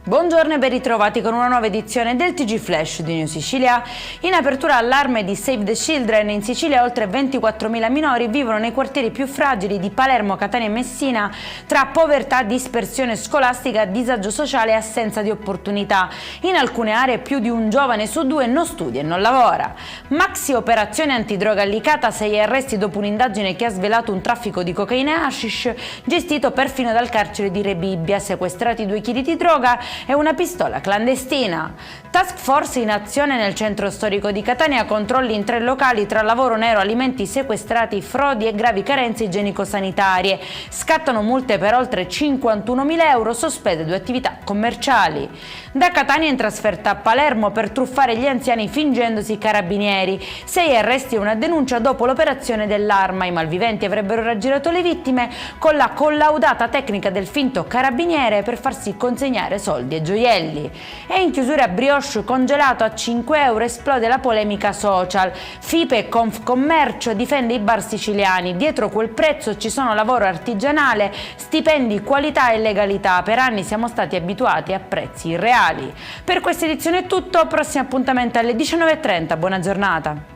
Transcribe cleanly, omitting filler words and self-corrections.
Buongiorno e ben ritrovati con una nuova edizione del TG Flash di New Sicilia. In apertura allarme di Save the Children, in Sicilia oltre 24.000 minori vivono nei quartieri più fragili di Palermo, Catania e Messina tra povertà, dispersione scolastica, disagio sociale e assenza di opportunità. In alcune aree più di un giovane su due non studia e non lavora. Maxi operazione antidroga a Licata, 6 arresti dopo un'indagine che ha svelato un traffico di cocaina e hashish gestito perfino dal carcere di Rebibbia, sequestrati 2 kg di droga e una pistola clandestina. Task force in azione nel centro storico di Catania, controlli in 3 locali tra lavoro nero, alimenti sequestrati, frodi e gravi carenze igienico-sanitarie. Scattano multe per oltre 51.000 euro, sospese 2 attività commerciali. Da Catania in trasferta a Palermo per truffare gli anziani fingendosi carabinieri. 6 arresti e una denuncia dopo l'operazione dell'arma. I malviventi avrebbero raggirato le vittime con la collaudata tecnica del finto carabiniere per farsi consegnare soldi e gioielli. E in chiusura brioche congelato a 5 euro, esplode la polemica social. FIPE e Confcommercio difende i bar siciliani. Dietro quel prezzo ci sono lavoro artigianale, stipendi, qualità e legalità. Per anni siamo stati abituati a prezzi irreali. Per questa edizione è tutto, prossimo appuntamento alle 19:30. Buona giornata.